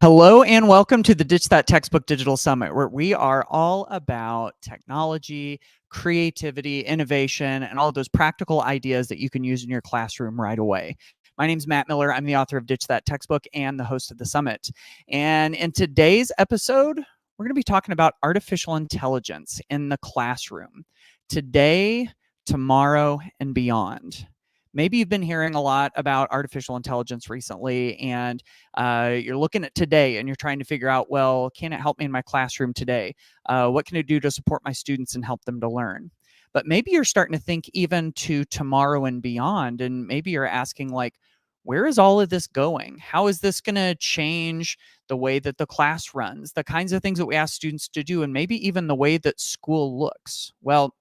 Hello and welcome to the Ditch That Textbook Digital Summit, where we are all about technology, creativity, innovation, and all of those practical ideas that you can use in your classroom right away. My name is Matt Miller. I'm the author of Ditch That Textbook and the host of the summit. And in today's episode, we're going to be talking about artificial intelligence in the classroom today, tomorrow, and beyond. Maybe you've been hearing a lot about artificial intelligence recently, and you're looking at today and you're trying to figure out, well, can it help me in my classroom today? What can it do to support my students and help them to learn? But maybe you're starting to think even to tomorrow and beyond, and maybe you're asking, like, where is all of this going? How is this going to change the way that the class runs, the kinds of things that we ask students to do, and maybe even the way that school looks? Well,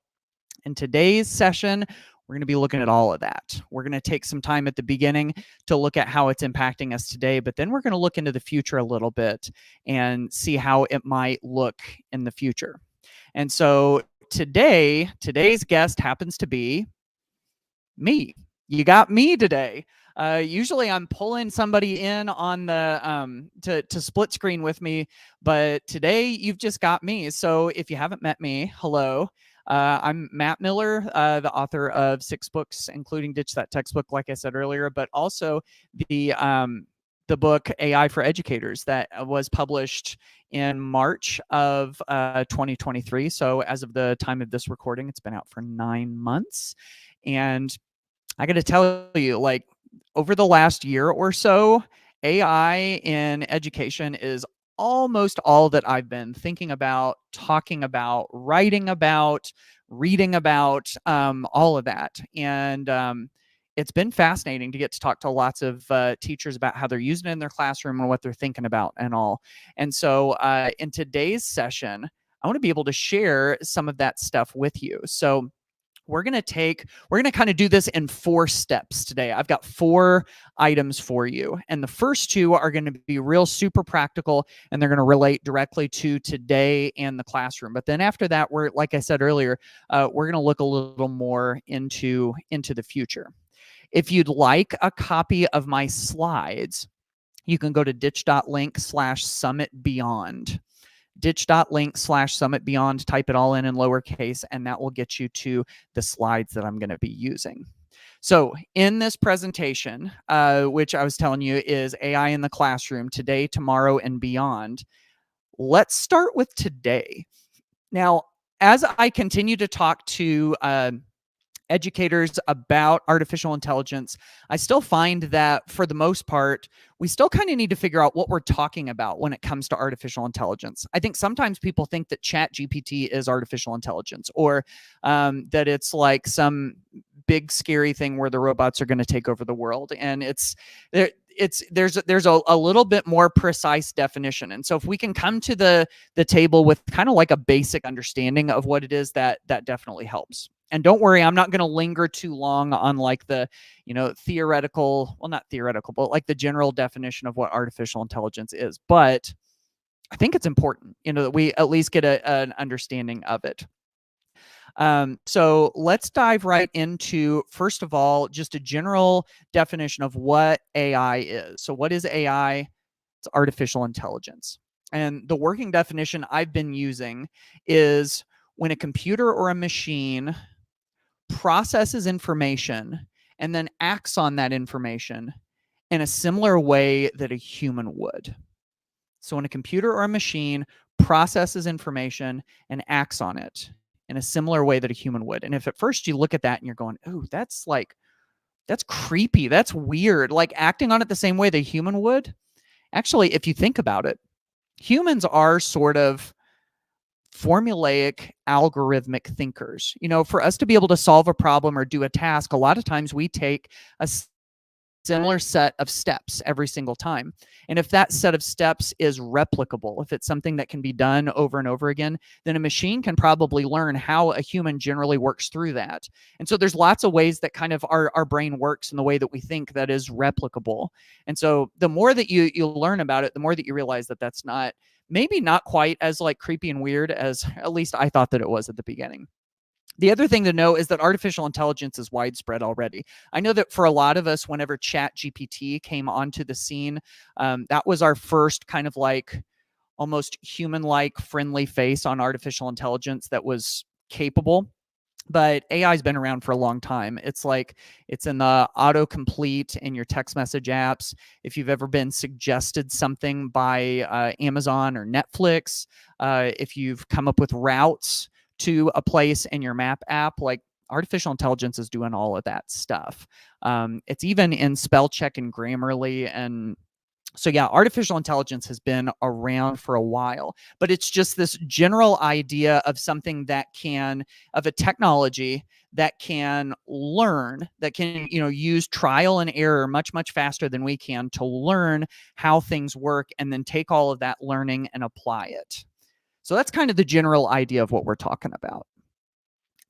in today's session, we're going to be looking at all of that. We're going to take some time at the beginning to look at how it's impacting us today, but then we're going to look into the future a little bit and see how it might look in the future. And so today's guest happens to be me. You got me today. Usually I'm pulling somebody in on the to split screen with me, but today you've just got me. So if you haven't met me, hello. I'm Matt Miller, the author of 6 books, including Ditch That Textbook, like I said earlier, but also the book AI for Educators that was published in March of 2023. So as of the time of this recording, it's been out for 9 months. And I got to tell you, like, over the last year or so, AI in education is almost all that I've been thinking about, talking about, writing about, reading about, all of that. And it's been fascinating to get to talk to lots of teachers about how they're using it in their classroom and what they're thinking about and all. And so in today's session, I want to be able to share some of that stuff with you. So we're going to kind of do this in 4 steps today. I've got 4 items for you. And the first 2 are going to be real super practical, and they're going to relate directly to today and the classroom. But then after that, like I said earlier, we're going to look a little more into the future. If you'd like a copy of my slides, you can go to ditch.link/summitbeyond. ditch.link/summitbeyond, type it all in lowercase, and that will get you to the slides that I'm going to be using. So in this presentation, which I was telling you is AI in the classroom today, tomorrow, and beyond, let's start with today. Now, as I continue to talk to educators about artificial intelligence, I still find that for the most part, we still kind of need to figure out what we're talking about when it comes to artificial intelligence. I think sometimes people think that ChatGPT is artificial intelligence, or that it's like some big scary thing where the robots are going to take over the world. And there's a little bit more precise definition. And so if we can come to the table with kind of like a basic understanding of what it is, that definitely helps. And don't worry, I'm not going to linger too long on like the, theoretical, well, not theoretical, but like the general definition of what artificial intelligence is. But I think it's important, that we at least get an understanding of it. So let's dive right into, first of all, just a general definition of what AI is. So what is AI? It's artificial intelligence. And the working definition I've been using is when a computer or a machine processes information and then acts on that information in a similar way that a human would. So when a computer or a machine processes information and acts on it in a similar way that a human would. And if at first you look at that and you're going, oh, that's creepy, that's weird, like acting on it the same way that a human would. Actually, if you think about it, humans are sort of formulaic algorithmic thinkers. For us to be able to solve a problem or do a task, a lot of times we take a similar set of steps every single time. And if that set of steps is replicable, if it's something that can be done over and over again, then a machine can probably learn how a human generally works through that. And so there's lots of ways that kind of our brain works in the way that we think that is replicable. And so the more that you learn about it, the more that you realize that that's maybe not quite as like creepy and weird as at least I thought that it was at the beginning. The other thing to know is that artificial intelligence is widespread already. I know that for a lot of us, whenever ChatGPT came onto the scene, that was our first kind of like almost human-like friendly face on artificial intelligence that was capable. But AI has been around for a long time. It's like it's in the autocomplete in your text message apps. If you've ever been suggested something by Amazon or Netflix, if you've come up with routes to a place in your map app, like artificial intelligence is doing all of that stuff. It's even in spell check and Grammarly. And so yeah, artificial intelligence has been around for a while, but it's just this general idea of something that of a technology that can learn, that can, use trial and error much, much faster than we can to learn how things work and then take all of that learning and apply it. So that's kind of the general idea of what we're talking about.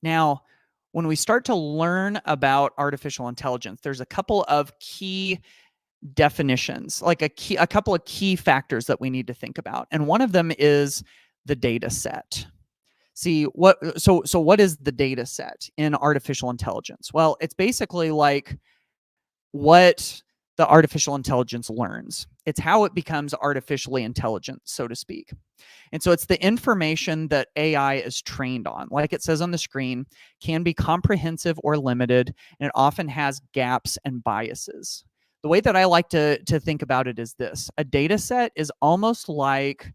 Now, when we start to learn about artificial intelligence, there's a couple of key definitions, like a couple of key factors that we need to think about. And one of them is the data set. So what is the data set in artificial intelligence? Well, it's basically like what the artificial intelligence learns. It's how it becomes artificially intelligent, so to speak. And so it's the information that AI is trained on. Like it says on the screen, can be comprehensive or limited, and it often has gaps and biases. The way that I like to think about it is this. A data set is almost like,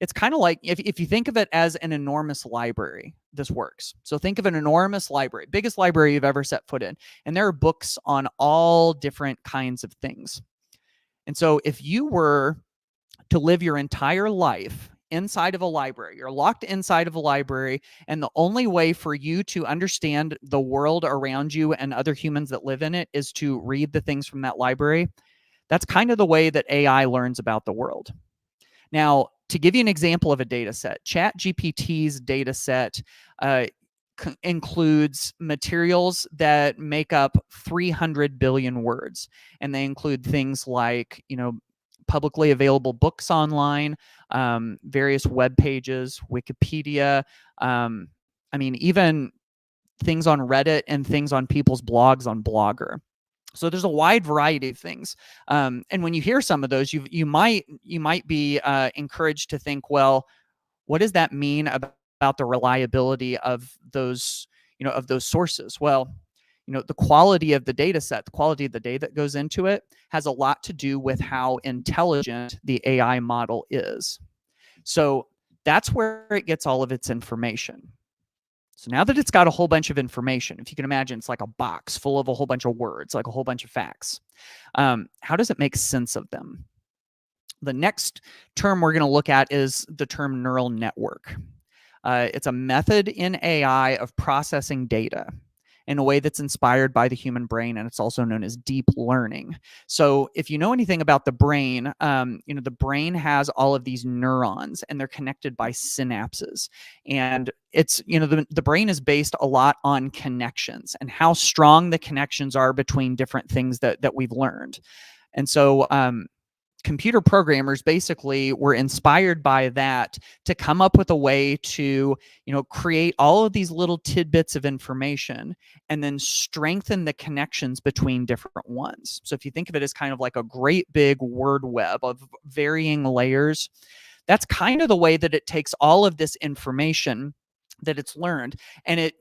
it's kind of like, if you think of it as an enormous library, this works. So think of an enormous library, biggest library you've ever set foot in. And there are books on all different kinds of things. And so if you were to live your entire life inside of a library, you're locked inside of a library, and the only way for you to understand the world around you and other humans that live in it is to read the things from that library. That's kind of the way that AI learns about the world. Now, to give you an example of a data set, ChatGPT's data set includes materials that make up 300 billion words. And they include things like, publicly available books online, various web pages, Wikipedia, even things on Reddit and things on people's blogs on Blogger. So there's a wide variety of things. And when you hear some of those, you might be encouraged to think, well, what does that mean about the reliability of those, of those sources? Well, the quality of the data set, the quality of the data that goes into it has a lot to do with how intelligent the AI model is. So that's where it gets all of its information. So now that it's got a whole bunch of information, if you can imagine, it's like a box full of a whole bunch of words, like a whole bunch of facts. How does it make sense of them? The next term we're going to look at is the term neural network. It's a method in AI of processing data in a way that's inspired by the human brain, and it's also known as deep learning. So if you know anything about the brain, the brain has all of these neurons, and they're connected by synapses. And it's, the brain is based a lot on connections and how strong the connections are between different things that we've learned. And so computer programmers basically were inspired by that to come up with a way to, create all of these little tidbits of information and then strengthen the connections between different ones. So if you think of it as kind of like a great big word web of varying layers, that's kind of the way that it takes all of this information that it's learned, and it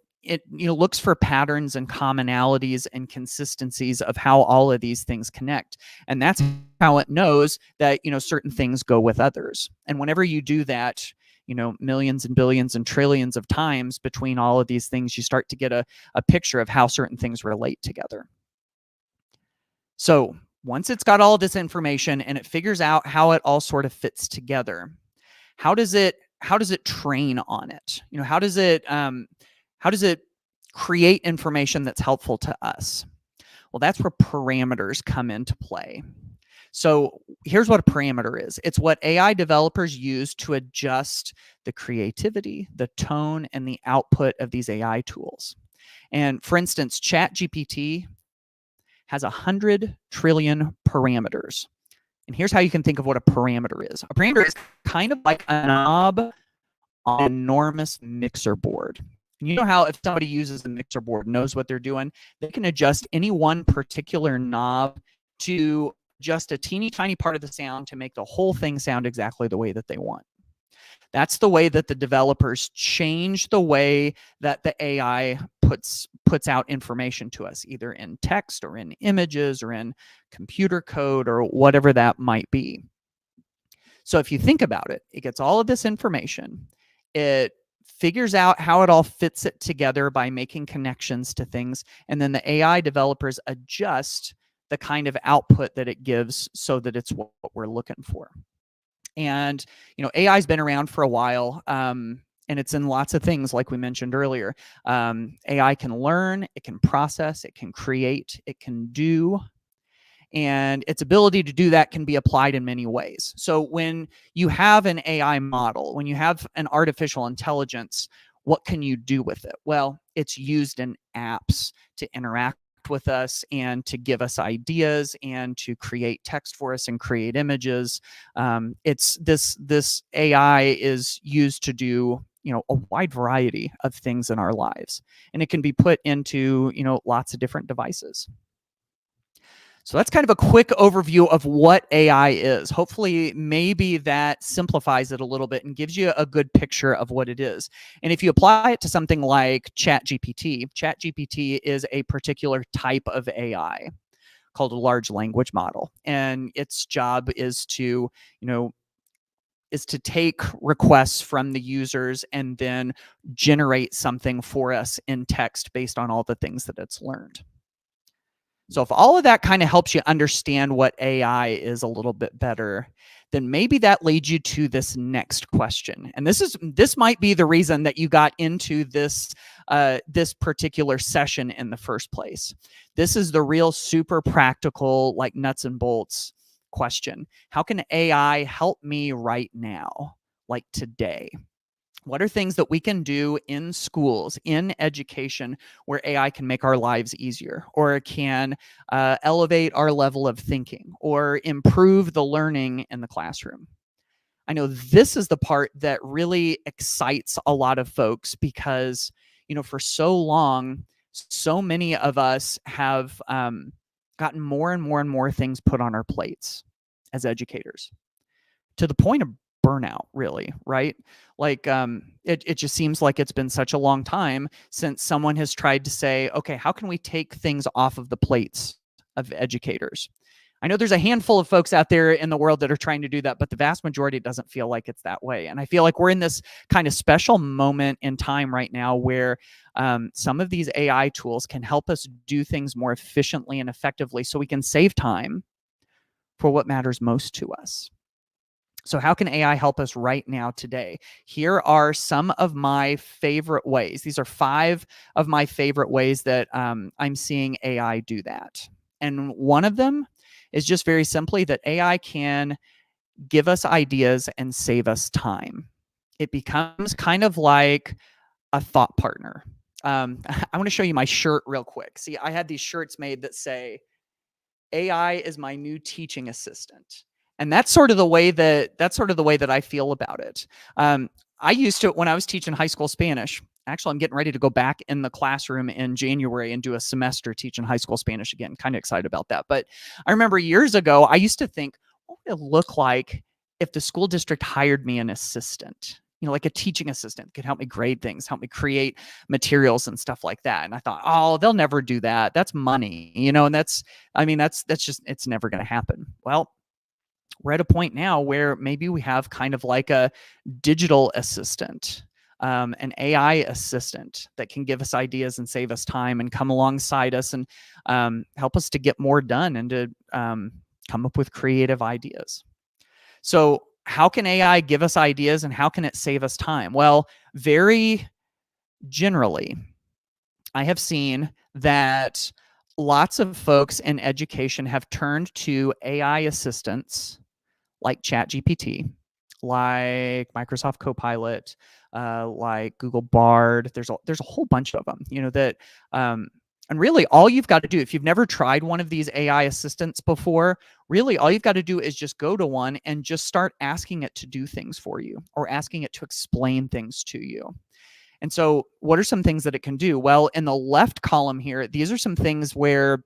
looks for patterns and commonalities and consistencies of how all of these things connect. And that's how it knows that, certain things go with others. And whenever you do that, millions and billions and trillions of times between all of these things, you start to get a picture of how certain things relate together. So once it's got all this information and it figures out how it all sort of fits together, how does it train on it? How does it create information that's helpful to us? Well, that's where parameters come into play. So here's what a parameter is. It's what AI developers use to adjust the creativity, the tone, and the output of these AI tools. And for instance, ChatGPT has 100 trillion parameters. And here's how you can think of what a parameter is. A parameter is kind of like a knob on an enormous mixer board. You know how if somebody uses the mixer board, knows what they're doing, they can adjust any one particular knob to just a teeny tiny part of the sound to make the whole thing sound exactly the way that they want. That's the way that the developers change the way that the AI puts out information to us, either in text or in images or in computer code or whatever that might be. So if you think about it, it gets all of this information. It figures out how it all fits it together by making connections to things. And then the AI developers adjust the kind of output that it gives so that it's what we're looking for. And, AI has been around for a while. And it's in lots of things, like we mentioned earlier. AI can learn, it can process, it can create, it can do. And its ability to do that can be applied in many ways. So when you have an AI model, when you have an artificial intelligence, what can you do with it? Well, it's used in apps to interact with us and to give us ideas and to create text for us and create images. It's this AI is used to do a wide variety of things in our lives, and it can be put into lots of different devices. So that's kind of a quick overview of what AI is. Hopefully, maybe that simplifies it a little bit and gives you a good picture of what it is. And if you apply it to something like ChatGPT is a particular type of AI called a large language model. And its job is to, take requests from the users and then generate something for us in text based on all the things that it's learned. So if all of that kind of helps you understand what AI is a little bit better, then maybe that leads you to this next question. And this might be the reason that you got into this particular session in the first place. This is the real super practical, like nuts and bolts question. How can AI help me right now, like today? What are things that we can do in schools, in education, where AI can make our lives easier, or can elevate our level of thinking, or improve the learning in the classroom? I know this is the part that really excites a lot of folks because, for so long, so many of us have gotten more and more and more things put on our plates as educators, to the point of burnout, really, right? Like it just seems like it's been such a long time since someone has tried to say, okay, how can we take things off of the plates of educators? I know there's a handful of folks out there in the world that are trying to do that, but the vast majority doesn't feel like it's that way. And I feel like we're in this kind of special moment in time right now where some of these AI tools can help us do things more efficiently and effectively so we can save time for what matters most to us. So how can AI help us right now today? Here are some of my favorite ways. These are 5 of my favorite ways that I'm seeing AI do that. And one of them is just very simply that AI can give us ideas and save us time. It becomes kind of like a thought partner. I want to show you my shirt real quick. See, I had these shirts made that say, AI is my new teaching assistant. And that's sort of the way that I feel about it. I used to, when I was teaching high school Spanish, actually, I'm getting ready to go back in the classroom in January and do a semester teaching high school Spanish again. Kind of excited about that. But I remember years ago, I used to think, what would it look like if the school district hired me an assistant? Like a teaching assistant could help me grade things, help me create materials and stuff like that. And I thought, oh, they'll never do that. That's money, and that's just, it's never going to happen. Well, we're at a point now where maybe we have kind of like a digital assistant, an AI assistant that can give us ideas and save us time and come alongside us and help us to get more done and to come up with creative ideas. So how can AI give us ideas and how can it save us time? Well, very generally, I have seen that lots of folks in education have turned to AI assistants like ChatGPT, like Microsoft Copilot, like Google Bard. There's a whole bunch of them, that and really all you've got to do, if you've never tried one of these AI assistants before, really all you've got to do is just go to one and just start asking it to do things for you or asking it to explain things to you. And so what are some things that it can do? Well, in the left column here, these are some things where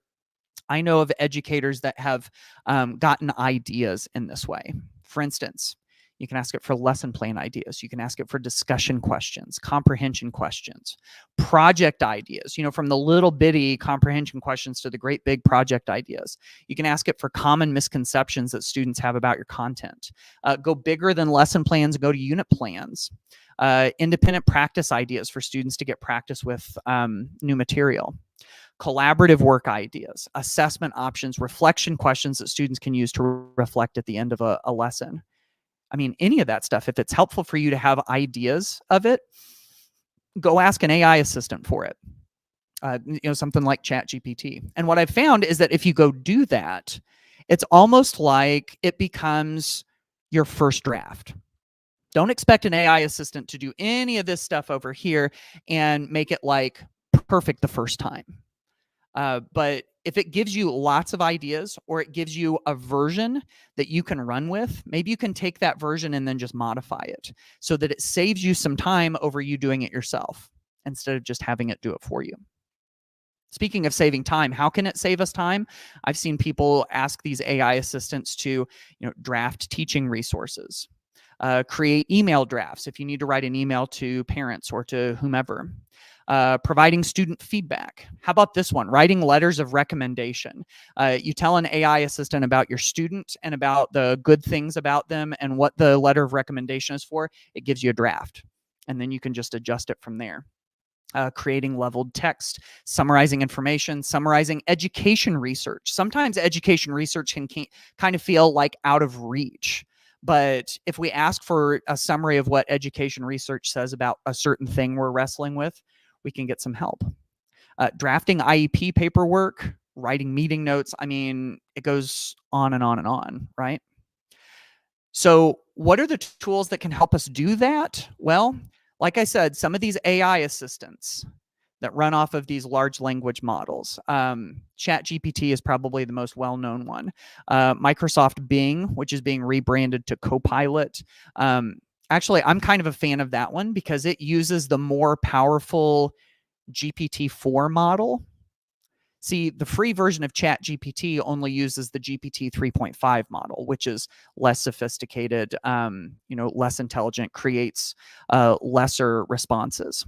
I know of educators that have gotten ideas in this way. For instance, you can ask it for lesson plan ideas. You can ask it for discussion questions, comprehension questions, project ideas, from the little bitty comprehension questions to the great big project ideas. You can ask it for common misconceptions that students have about your content. Go bigger than lesson plans, go to unit plans. Independent practice ideas for students to get practice with new material. Collaborative work ideas, assessment options, reflection questions that students can use to reflect at the end of a lesson. I mean, any of that stuff, if it's helpful for you to have ideas of it, go ask an AI assistant for it. Something like ChatGPT. And what I've found is that if you go do that, it's almost like it becomes your first draft. Don't expect an AI assistant to do any of this stuff over here and make it like perfect the first time. But if it gives you lots of ideas, or it gives you a version that you can run with, maybe you can take that version and then just modify it so that it saves you some time over you doing it yourself instead of just having it do it for you. Speaking of saving time, how can it save us time? I've seen people ask these AI assistants to, draft teaching resources, create email drafts if you need to write an email to parents or to whomever. Providing student feedback. How about this one? Writing letters of recommendation. You tell an AI assistant about your student and about the good things about them and what the letter of recommendation is for. It gives you a draft, and then you can just adjust it from there. Creating leveled text, summarizing information, summarizing education research. Sometimes education research can kind of feel like out of reach. But if we ask for a summary of what education research says about a certain thing we're wrestling with, we can get some help. Drafting IEP paperwork, writing meeting notes. I mean, it goes on and on and on, right? So what are the tools that can help us do that? Well, like I said, some of these AI assistants that run off of these large language models. ChatGPT is probably the most well-known one. Microsoft Bing, which is being rebranded to Copilot. Actually, I'm kind of a fan of that one because it uses the more powerful GPT-4 model. See, the free version of ChatGPT only uses the GPT 3.5 model, which is less sophisticated, less intelligent, creates lesser responses.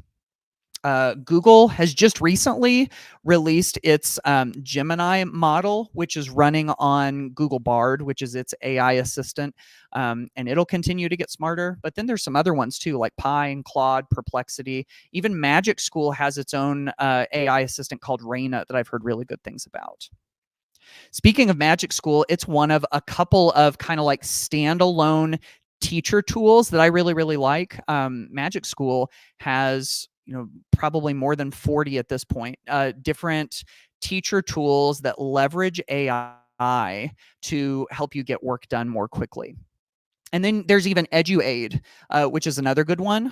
Google has just recently released its Gemini model, which is running on Google Bard, which is its AI assistant, and it'll continue to get smarter. But then there's some other ones too, like Pine, Claude, Perplexity. Even Magic School has its own AI assistant called Raina that I've heard really good things about. Speaking of Magic School, it's one of a couple of kind of like standalone teacher tools that I really, really like. Magic School has probably more than 40 at this point, different teacher tools that leverage AI to help you get work done more quickly. And then there's even EduAid, which is another good one,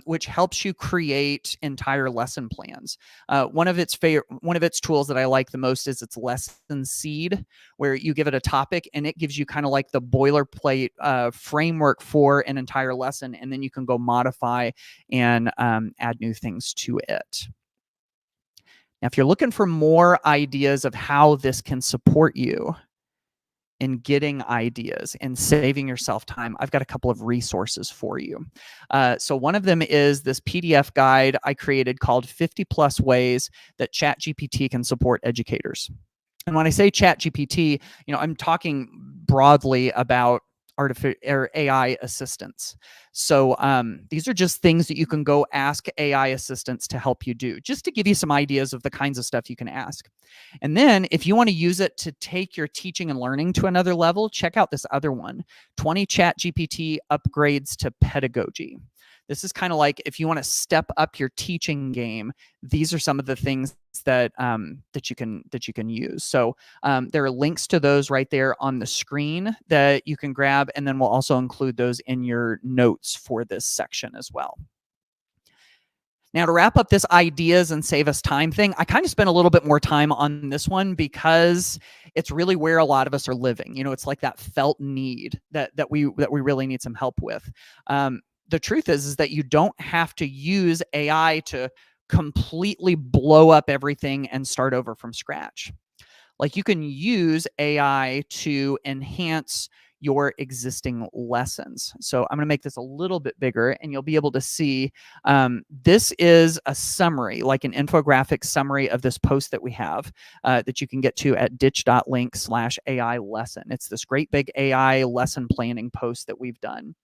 which helps you create entire lesson plans. One of its tools that I like the most is its lesson seed, where you give it a topic and it gives you kind of like the boilerplate framework for an entire lesson, and then you can go modify and add new things to it. Now, if you're looking for more ideas of how this can support you in getting ideas and saving yourself time, I've got a couple of resources for you. So one of them is this PDF guide I created called 50+ Ways that ChatGPT can support educators. And when I say ChatGPT, I'm talking broadly about AI assistants. So these are just things that you can go ask AI assistants to help you do, just to give you some ideas of the kinds of stuff you can ask. And then if you want to use it to take your teaching and learning to another level, check out this other one, 20 ChatGPT upgrades to pedagogy. This is kind of like if you want to step up your teaching game, these are some of the things that that you can use. So there are links to those right there on the screen that you can grab, and then we'll also include those in your notes for this section as well. Now, to wrap up this ideas and save us time thing, I kind of spent a little bit more time on this one because it's really where a lot of us are living. It's like that felt need that we really need some help with. the truth is that you don't have to use AI to completely blow up everything and start over from scratch. Like, you can use AI to enhance your existing lessons. So I'm going to make this a little bit bigger, and you'll be able to see this is a summary, like an infographic summary of this post that we have that you can get to at ditch.link/AI lesson. It's this great big AI lesson planning post that we've done.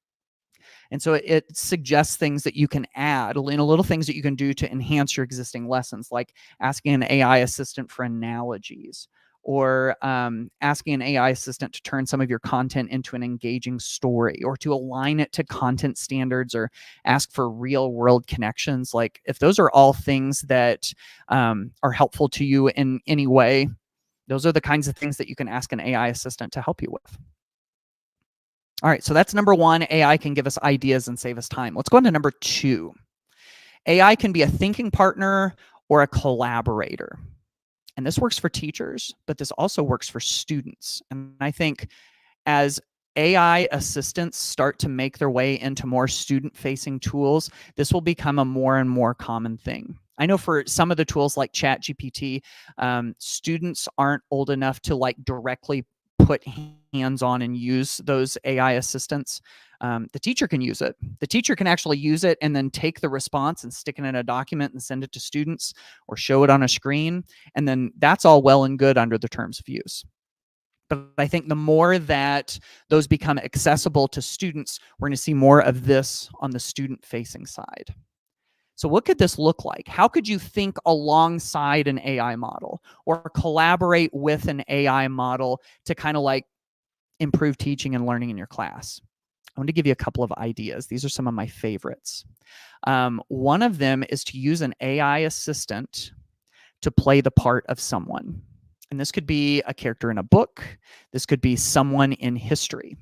And so it suggests things that you can add, little things that you can do to enhance your existing lessons, like asking an AI assistant for analogies, or asking an AI assistant to turn some of your content into an engaging story, or to align it to content standards, or ask for real world connections. Like, if those are all things that are helpful to you in any way, those are the kinds of things that you can ask an AI assistant to help you with. All right, so that's number one. AI can give us ideas and save us time. Let's go on to number two. AI can be a thinking partner or a collaborator. And this works for teachers, but this also works for students. And I think as AI assistants start to make their way into more student-facing tools, this will become a more and more common thing. I know for some of the tools like ChatGPT, students aren't old enough to like directly put hands on and use those AI assistants. The teacher can use it. The teacher can actually use it and then take the response and stick it in a document and send it to students, or show it on a screen. And then that's all well and good under the terms of use. But I think the more that those become accessible to students, we're going to see more of this on the student-facing side. So what could this look like? How could you think alongside an AI model, or collaborate with an AI model to kind of like improve teaching and learning in your class? I want to give you a couple of ideas. These are some of my favorites. One of them is to use an AI assistant to play the part of someone. And this could be a character in a book. This could be someone in history.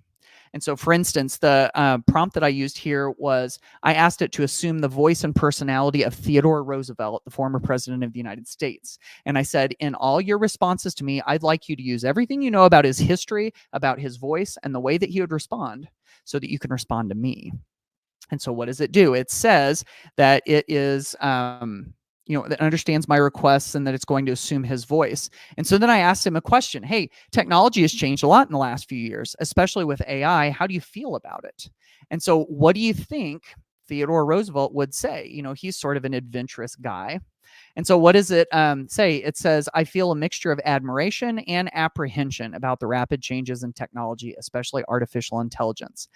And so, for instance, the prompt that I used here was, I asked it to assume the voice and personality of Theodore Roosevelt, the former president of the United States. And I said, in all your responses to me, I'd like you to use everything you know about his history, about his voice, and the way that he would respond, so that you can respond to me. And so what does it do? It says that it is that understands my requests, and that it's going to assume his voice. And so then I asked him a question. Hey, technology has changed a lot in the last few years, especially with AI. How do you feel about it? And so what do you think Theodore Roosevelt would say? He's sort of an adventurous guy. And so what does it say? It says, I feel a mixture of admiration and apprehension about the rapid changes in technology, especially artificial intelligence.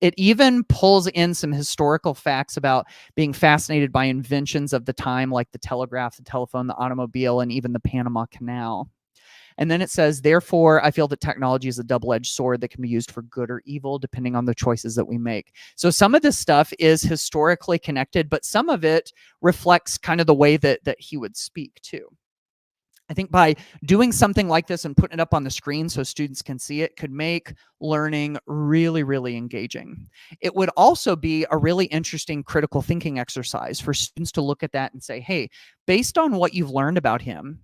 It even pulls in some historical facts about being fascinated by inventions of the time, like the telegraph, the telephone, the automobile, and even the Panama Canal. And then it says, therefore, I feel that technology is a double-edged sword that can be used for good or evil, depending on the choices that we make. So some of this stuff is historically connected, but some of it reflects kind of the way that he would speak too. I think by doing something like this and putting it up on the screen so students can see it could make learning really, really engaging. It would also be a really interesting critical thinking exercise for students to look at that and say, hey, based on what you've learned about him,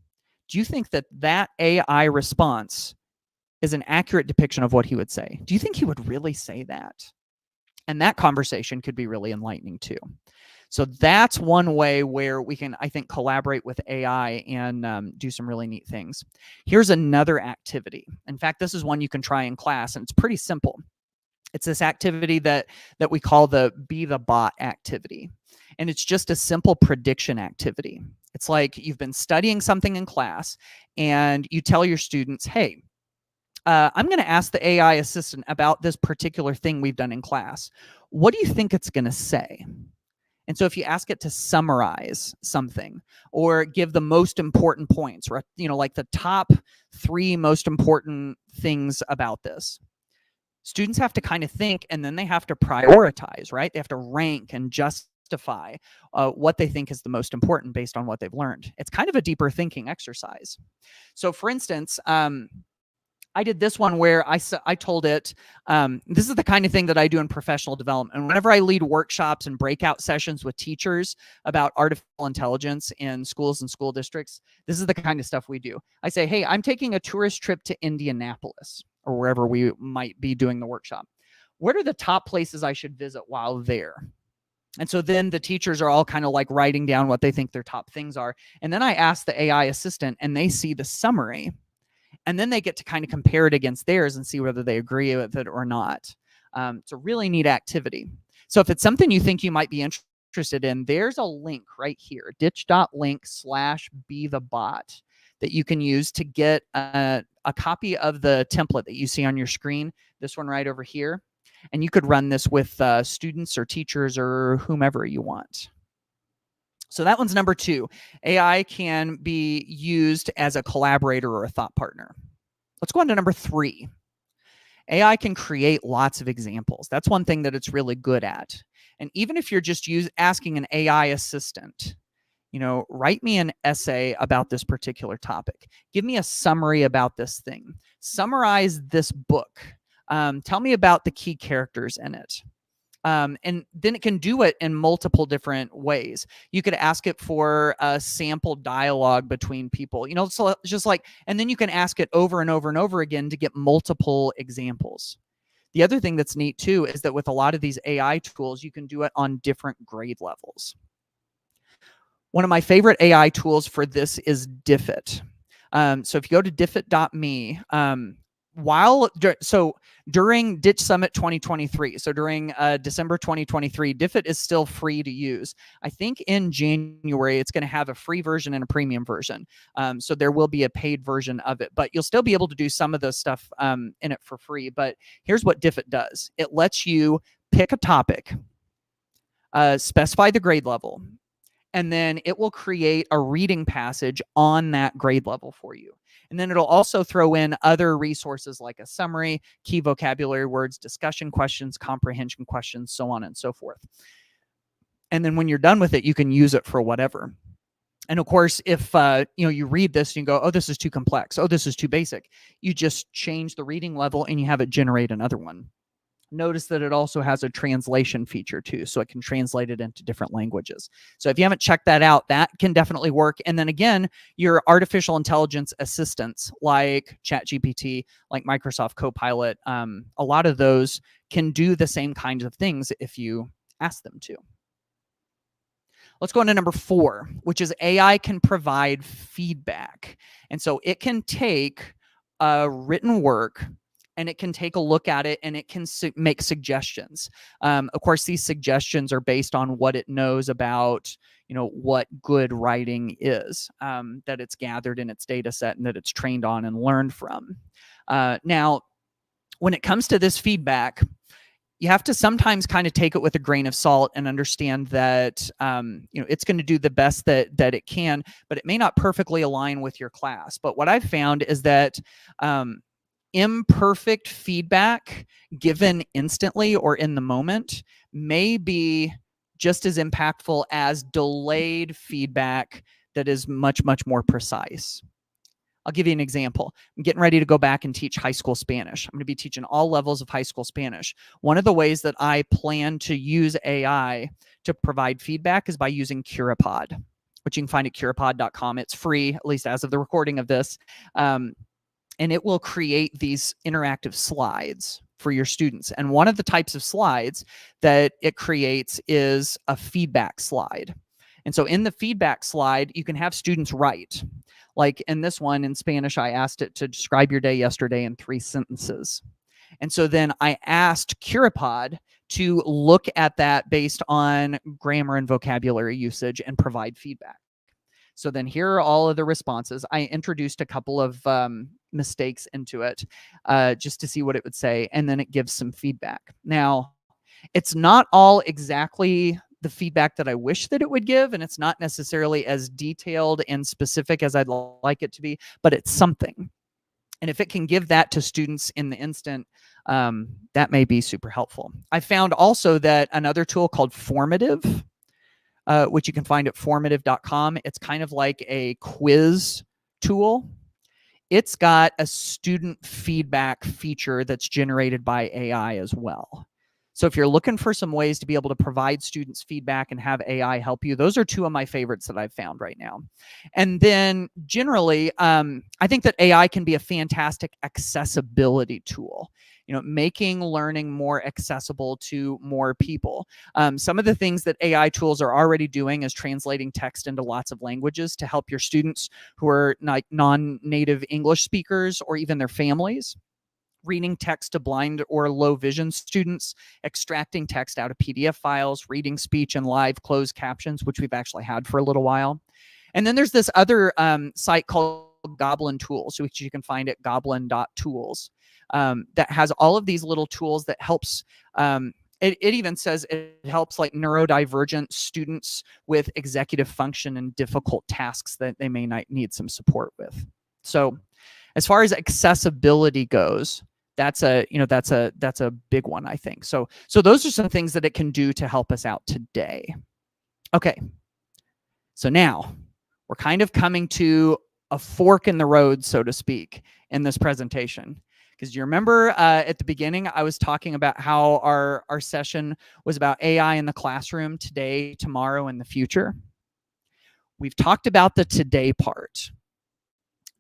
do you think that that AI response is an accurate depiction of what he would say? Do you think he would really say that? And that conversation could be really enlightening too. So that's one way where we can, I think, collaborate with AI and do some really neat things. Here's another activity. In fact, this is one you can try in class, and it's pretty simple. It's this activity that we call the Be the Bot activity. And it's just a simple prediction activity. It's like you've been studying something in class, and you tell your students, hey, I'm going to ask the AI assistant about this particular thing we've done in class. What do you think it's going to say? And so if you ask it to summarize something, or give the most important points, or like the top 3 most important things about this, students have to kind of think, and then they have to prioritize, right? They have to rank and justify what they think is the most important based on what they've learned. It's kind of a deeper thinking exercise. So for instance, I did this one where I told it, this is the kind of thing that I do in professional development. And whenever I lead workshops and breakout sessions with teachers about artificial intelligence in schools and school districts, this is the kind of stuff we do. I say, hey, I'm taking a tourist trip to Indianapolis, or wherever we might be doing the workshop. what are the top places I should visit while there? And so then the teachers are all kind of like writing down what they think their top things are. And then I ask the AI assistant and they see the summary. And then they get to kind of compare it against theirs and see whether they agree with it or not. It's a really neat activity. So if it's something you think you might be interested in, there's a link right here, ditch.link/bethebot, that you can use to get a copy of the template that you see on your screen, this one right over here. And you could run this with students or teachers or whomever you want. So that one's number 2. AI can be used as a collaborator or a thought partner. Let's go on to number 3. AI can create lots of examples. That's one thing that it's really good at. And even if you're just asking an AI assistant, write me an essay about this particular topic. Give me a summary about this thing. Summarize this book. Tell me about the key characters in it. And then it can do it in multiple different ways. You could ask it for a sample dialogue between people, so just like, and then you can ask it over and over and over again to get multiple examples. The other thing that's neat too is that with a lot of these AI tools, you can do it on different grade levels. One of my favorite AI tools for this is Diffit. So if you go to diffit.me, during Ditch Summit 2023, so during December 2023, Diffit is still free to use. I think in January, it's going to have a free version and a premium version. So there will be a paid version of it, but you'll still be able to do some of the stuff in it for free. But here's what Diffit does. It lets you pick a topic, specify the grade level, and then it will create a reading passage on that grade level for you. And then it'll also throw in other resources like a summary, key vocabulary words, discussion questions, comprehension questions, so on and so forth. And then when you're done with it, you can use it for whatever. And of course, if you read this and you go, oh, this is too complex, oh, this is too basic, you just change the reading level and you have it generate another one. Notice that it also has a translation feature too, so it can translate it into different languages. So if you haven't checked that out, that can definitely work. And then again, your artificial intelligence assistants like ChatGPT, like Microsoft Copilot, a lot of those can do the same kinds of things if you ask them to. Let's go on to number 4, which is AI can provide feedback. And so it can take a written work and it can take a look at it and it can make suggestions. Of course, these suggestions are based on what it knows about, what good writing is, that it's gathered in its data set and that it's trained on and learned from. Now, when it comes to this feedback, you have to sometimes kind of take it with a grain of salt and understand that it's going to do the best that it can, but it may not perfectly align with your class. But what I've found is that imperfect feedback given instantly or in the moment may be just as impactful as delayed feedback that is much, much more precise. I'll give you an example. I'm getting ready to go back and teach high school Spanish. I'm going to be teaching all levels of high school Spanish. One of the ways that I plan to use AI to provide feedback is by using Curipod, which you can find at curipod.com. It's free, at least as of the recording of this. And it will create these interactive slides for your students. And one of the types of slides that it creates is a feedback slide. And so in the feedback slide, you can have students write. Like in this one in Spanish, I asked it to describe your day yesterday in 3 sentences. And so then I asked Curipod to look at that based on grammar and vocabulary usage and provide feedback. So then here are all of the responses. I introduced a couple of mistakes into it just to see what it would say, and then it gives some feedback. Now, it's not all exactly the feedback that I wish that it would give, and it's not necessarily as detailed and specific as I'd like it to be, but it's something. And if it can give that to students in the instant, that may be super helpful. I found also that another tool called Formative, which you can find at formative.com. It's kind of like a quiz tool. It's got a student feedback feature that's generated by AI as well. So if you're looking for some ways to be able to provide students feedback and have AI help you, those are 2 of my favorites that I've found right now. And then generally, I think that AI can be a fantastic accessibility tool. making learning more accessible to more people. Some of the things that AI tools are already doing is translating text into lots of languages to help your students who are non-native English speakers or even their families. Reading text to blind or low vision students, extracting text out of PDF files, reading speech and live closed captions, which we've actually had for a little while. And then there's this other site called Goblin Tools, which you can find at goblin.tools, that has all of these little tools that helps. It even says it helps like neurodivergent students with executive function and difficult tasks that they may need some support with. So as far as accessibility goes, that's a big one, I think. So those are some things that it can do to help us out today. Okay. So now we're kind of coming to a fork in the road, so to speak, in this presentation. Because you remember at the beginning, I was talking about how our session was about AI in the classroom today, tomorrow, and the future. We've talked about the today part.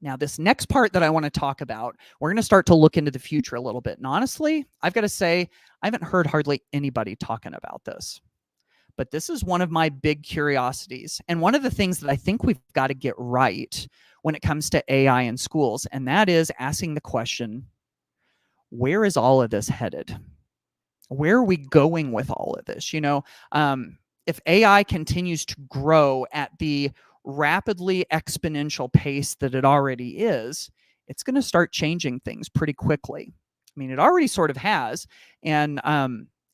Now, this next part that I want to talk about, we're going to start to look into the future a little bit. And honestly, I've got to say, I haven't heard hardly anybody talking about this. But this is one of my big curiosities. And one of the things that I think we've got to get right when it comes to AI in schools, and that is asking the question, where is all of this headed? Where are we going with all of this? If AI continues to grow at the rapidly exponential pace that it already is, it's going to start changing things pretty quickly. I mean, it already sort of has, and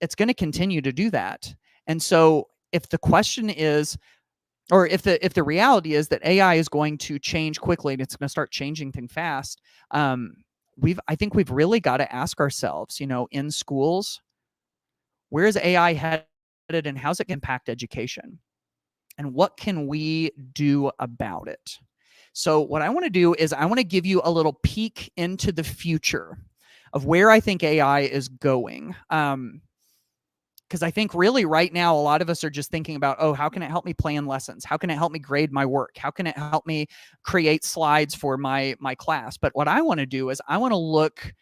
it's going to continue to do that. And so if the question is, or if the reality is that AI is going to change quickly and it's going to start changing things fast, I think we've really got to ask ourselves, in schools, where is AI headed and how's it impact education? And what can we do about it? So what I want to do is I want to give you a little peek into the future of where I think AI is going. Because I think really right now, a lot of us are just thinking about, oh, how can it help me plan lessons? How can it help me grade my work? How can it help me create slides for my class? But what I want to do is I want to look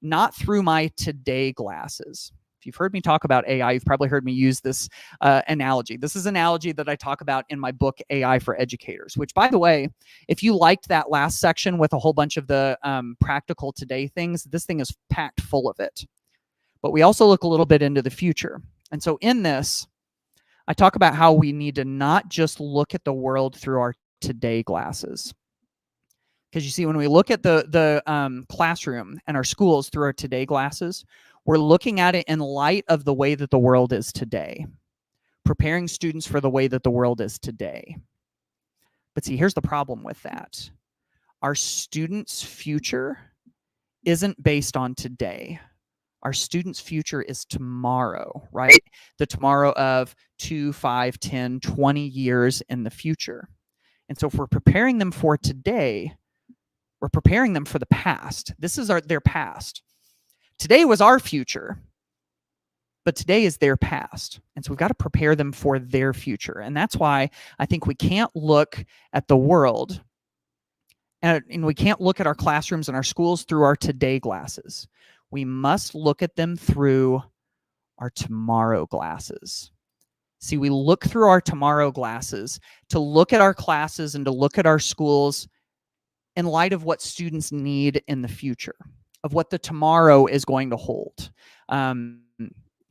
not through my today glasses. If you've heard me talk about AI, you've probably heard me use this analogy. This is an analogy that I talk about in my book, AI for Educators, which, by the way, if you liked that last section with a whole bunch of the practical today things, this thing is packed full of it. But we also look a little bit into the future. And so in this, I talk about how we need to not just look at the world through our today glasses. Because you see, when we look at the classroom and our schools through our today glasses, we're looking at it in light of the way that the world is today, preparing students for the way that the world is today. But see, here's the problem with that. Our students' future isn't based on today. Our students' future is tomorrow, right? The tomorrow of 2, 5, 10, 20 years in the future. And so if we're preparing them for today, we're preparing them for the past. This is their past. Today was our future, but today is their past. And so we've got to prepare them for their future. And that's why I think we can't look at the world and we can't look at our classrooms and our schools through our today glasses. We must look at them through our tomorrow glasses. See, we look through our tomorrow glasses to look at our classes and to look at our schools in light of what students need in the future, of what the tomorrow is going to hold.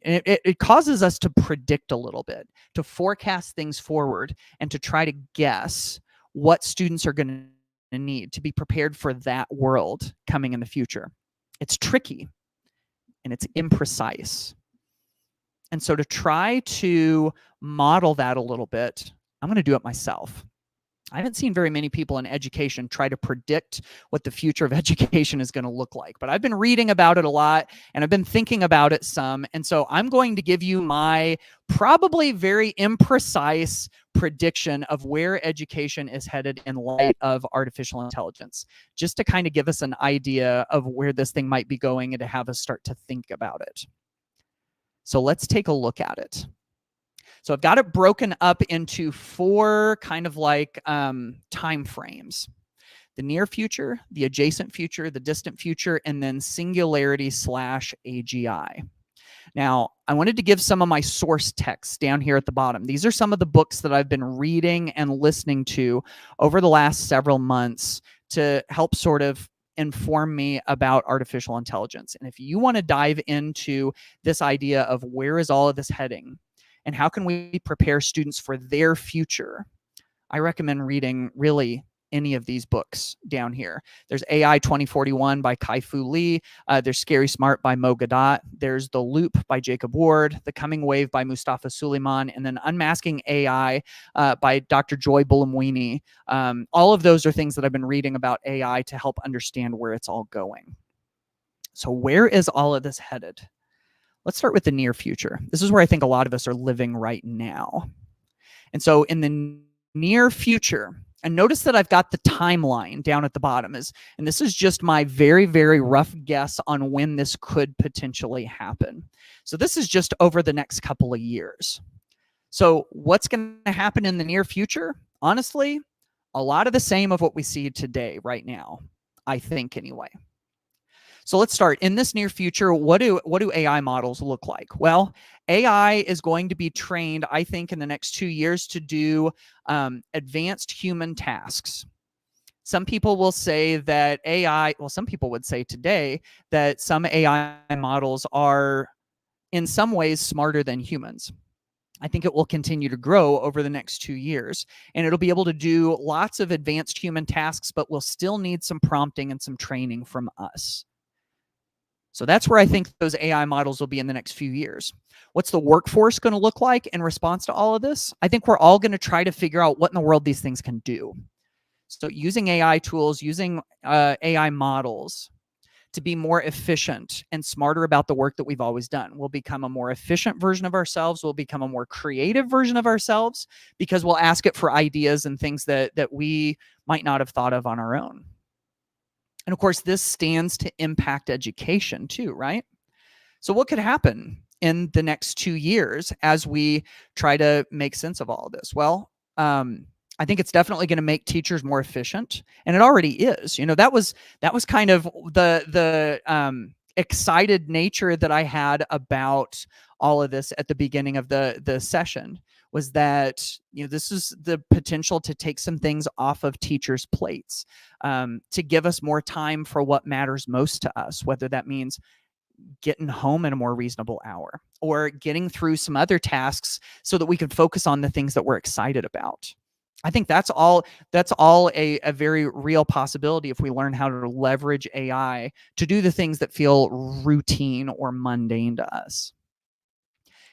It causes us to predict a little bit, to forecast things forward, and to try to guess what students are going to need to be prepared for that world coming in the future. It's tricky and it's imprecise. And so to try to model that a little bit, I'm going to do it myself. I haven't seen very many people in education try to predict what the future of education is going to look like, but I've been reading about it a lot and I've been thinking about it some. And so I'm going to give you my probably very imprecise prediction of where education is headed in light of artificial intelligence, just to kind of give us an idea of where this thing might be going and to have us start to think about it. So let's take a look at it. So I've got it broken up into 4 kind of like time frames. the near future, the adjacent future, the distant future, and then singularity/AGI. Now, I wanted to give some of my source texts down here at the bottom. These are some of the books that I've been reading and listening to over the last several months to help sort of inform me about artificial intelligence. And if you want to dive into this idea of where is all of this heading and how can we prepare students for their future, I recommend reading really any of these books down here. There's AI 2041 by Kai-Fu Lee. There's Scary Smart by Mo Gaudat. There's The Loop by Jacob Ward. The Coming Wave by Mustafa Suleyman. And then Unmasking AI by Dr. Joy Buolamwini. All of those are things that I've been reading about AI to help understand where it's all going. So where is all of this headed? Let's start with the near future. This is where I think a lot of us are living right now. And so in the near future, and notice that I've got the timeline down at the bottom, and this is just my very, very rough guess on when this could potentially happen. So this is just over the next couple of years. So what's going to happen in the near future? Honestly, a lot of the same of what we see today right now, I think anyway. So let's start. In this near future, what do AI models look like? Well, AI is going to be trained, I think, in the next 2 years to do advanced human tasks. Some people will say that some people would say today that some AI models are in some ways smarter than humans. I think it will continue to grow over the next 2 years, and it'll be able to do lots of advanced human tasks, but we'll still need some prompting and some training from us. So that's where I think those AI models will be in the next few years. What's the workforce going to look like in response to all of this? I think we're all going to try to figure out what in the world these things can do. So using AI tools, using AI models to be more efficient and smarter about the work that we've always done. We'll become a more efficient version of ourselves. We'll become a more creative version of ourselves because we'll ask it for ideas and things that we might not have thought of on our own. And of course, this stands to impact education too, right? So what could happen in the next 2 years as we try to make sense of all of this? Well, I think it's definitely going to make teachers more efficient, and it already is. You know, that was kind of the excited nature that I had about all of this at the beginning of the session, was that, you know, this is the potential to take some things off of teachers' plates, to give us more time for what matters most to us, whether that means getting home in a more reasonable hour or getting through some other tasks so that we can focus on the things that we're excited about. I think that's all a very real possibility if we learn how to leverage AI to do the things that feel routine or mundane to us.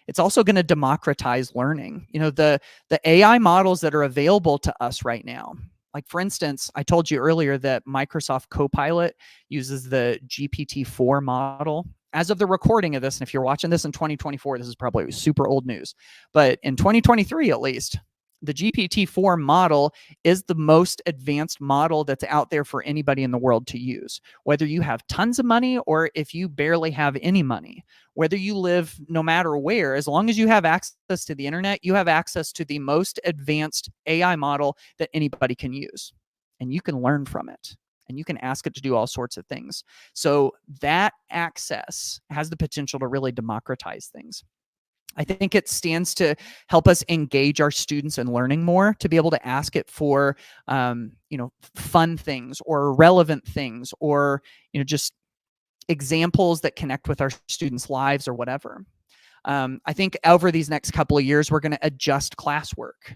It's also going to democratize learning. You know, the AI models that are available to us right now, like for instance, I told you earlier that Microsoft Copilot uses the GPT-4 model. As of the recording of this, and if you're watching this in 2024, this is probably super old news, but in 2023 at least, the GPT-4 model is the most advanced model that's out there for anybody in the world to use. Whether you have tons of money or if you barely have any money, whether you live no matter where, as long as you have access to the internet, you have access to the most advanced AI model that anybody can use. And you can learn from it. And you can ask it to do all sorts of things. So that access has the potential to really democratize things. I think it stands to help us engage our students in learning more, to be able to ask it for, fun things or relevant things, or, just examples that connect with our students' lives or whatever. I think over these next couple of years, we're going to adjust classwork.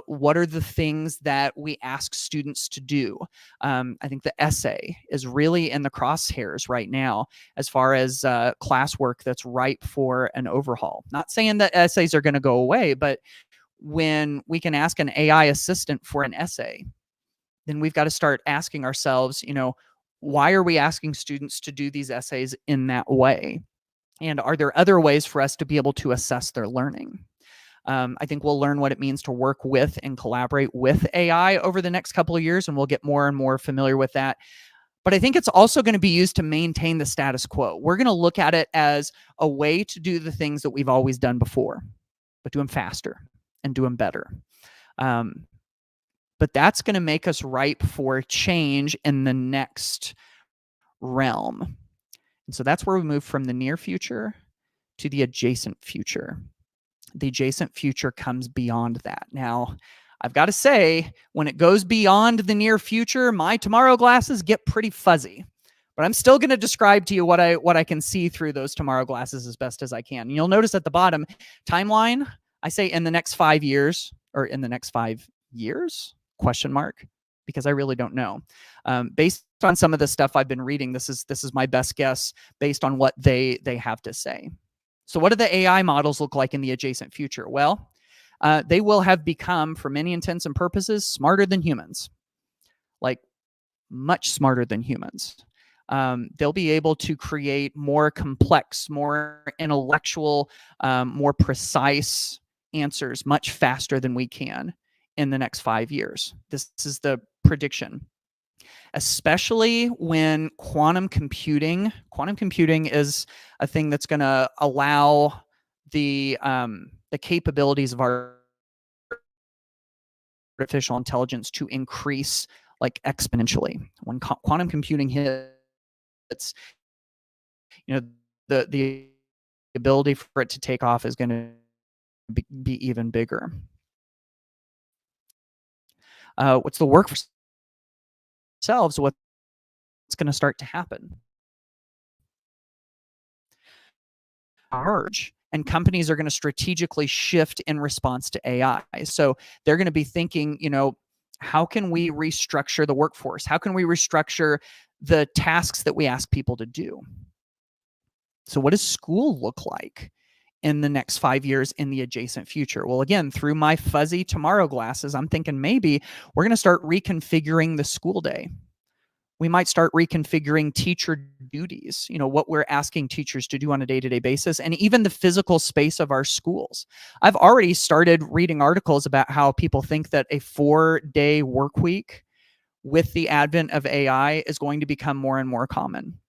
What are the things that we ask students to do? I think the essay is really in the crosshairs right now as far as classwork that's ripe for an overhaul. Not saying that essays are going to go away, but when we can ask an AI assistant for an essay, then we've got to start asking ourselves, why are we asking students to do these essays in that way? And are there other ways for us to be able to assess their learning? I think we'll learn what it means to work with and collaborate with AI over the next couple of years, and we'll get more and more familiar with that. But I think it's also going to be used to maintain the status quo. We're going to look at it as a way to do the things that we've always done before, but do them faster and do them better. but that's going to make us ripe for change in the next realm. And so that's where we move from the near future to the adjacent future. The adjacent future comes beyond that. Now, I've got to say, when it goes beyond the near future, my tomorrow glasses get pretty fuzzy. But I'm still going to describe to you what I can see through those tomorrow glasses as best as I can. And you'll notice at the bottom, timeline, I say in the next 5 years, or in the next 5 years, question mark, because I really don't know. Based on some of the stuff I've been reading, this is my best guess based on what they have to say. So what do the AI models look like in the adjacent future? Well, they will have become, for many intents and purposes, smarter than humans, like much smarter than humans. They'll be able to create more complex, more intellectual, more precise answers much faster than we can in the next 5 years. This is the prediction. Especially when quantum computing is a thing that's going to allow the capabilities of our artificial intelligence to increase like exponentially. When quantum computing hits, the ability for it to take off is going to be even bigger. What's the work for ourselves? What's going to start to happen? Merge, and companies are going to strategically shift in response to AI. So they're going to be thinking, how can we restructure the workforce? How can we restructure the tasks that we ask people to do? So what does school look like in the next 5 years in the adjacent future? Well, again, through my fuzzy tomorrow glasses, I'm thinking maybe we're going to start reconfiguring the school day. We might start reconfiguring teacher duties, what we're asking teachers to do on a day-to-day basis, and even the physical space of our schools. I've already started reading articles about how people think that a 4-day work week with the advent of AI is going to become more and more common.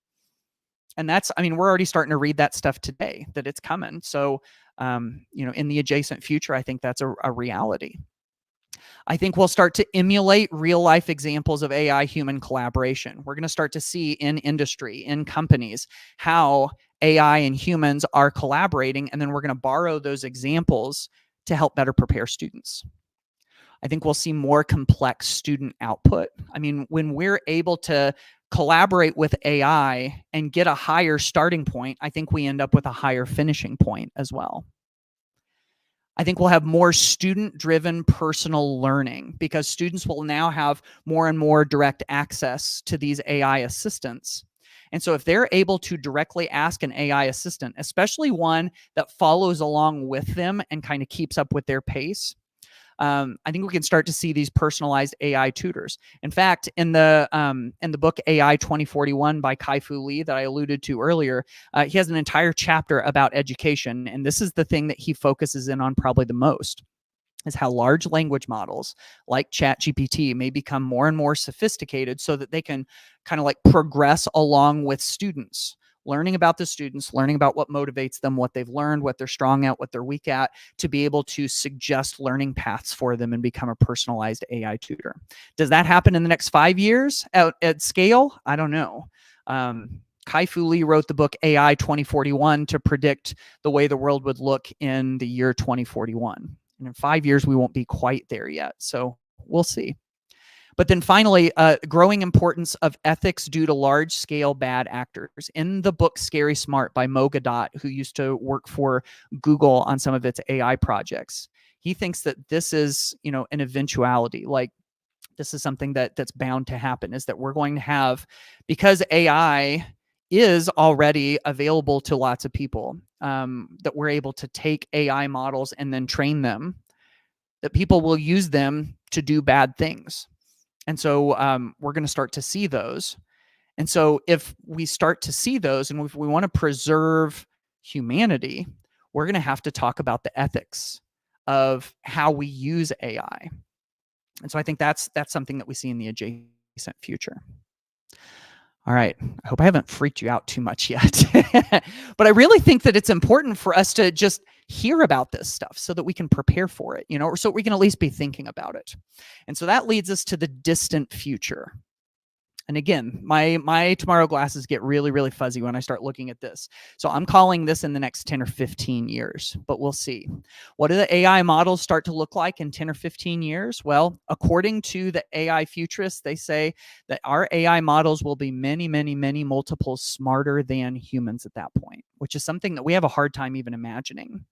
And we're already starting to read that stuff today, that it's coming. So, in the adjacent future, I think that's a reality. I think we'll start to emulate real life examples of AI human collaboration. We're going to start to see in industry, in companies, how AI and humans are collaborating, and then we're going to borrow those examples to help better prepare students. I think we'll see more complex student output. When we're able to collaborate with AI and get a higher starting point, I think we end up with a higher finishing point as well. I think we'll have more student-driven personal learning because students will now have more and more direct access to these AI assistants. And so if they're able to directly ask an AI assistant, especially one that follows along with them and kind of keeps up with their pace, I think we can start to see these personalized AI tutors. In fact, in the book AI 2041 by Kai-Fu Lee that I alluded to earlier, he has an entire chapter about education, and this is the thing that he focuses in on probably the most, is how large language models like ChatGPT may become more and more sophisticated so that they can kind of like progress along with students, learning about the students, learning about what motivates them, what they've learned, what they're strong at, what they're weak at, to be able to suggest learning paths for them and become a personalized AI tutor. Does that happen in the next 5 years at scale? I don't know. Kai-Fu Lee wrote the book AI 2041 to predict the way the world would look in the year 2041. And in 5 years, we won't be quite there yet. So we'll see. But then finally, growing importance of ethics due to large-scale bad actors. In the book Scary Smart by Mo Gadot, who used to work for Google on some of its AI projects, he thinks that this is, an eventuality. Like, this is something that's bound to happen, is that we're going to have, because AI is already available to lots of people, that we're able to take AI models and then train them, that people will use them to do bad things. And so we're going to start to see those. And so if we start to see those and if we want to preserve humanity, we're going to have to talk about the ethics of how we use AI. And so I think that's something that we see in the adjacent future. All right. I hope I haven't freaked you out too much yet. But I really think that it's important for us to just hear about this stuff so that we can prepare for it, or so we can at least be thinking about it. And so that leads us to the distant future. And again, my tomorrow glasses get really, really fuzzy when I start looking at this. So I'm calling this in the next 10 or 15 years, but we'll see. What do the AI models start to look like in 10 or 15 years? Well, according to the AI futurists, they say that our AI models will be many, many, many multiples smarter than humans at that point, which is something that we have a hard time even imagining.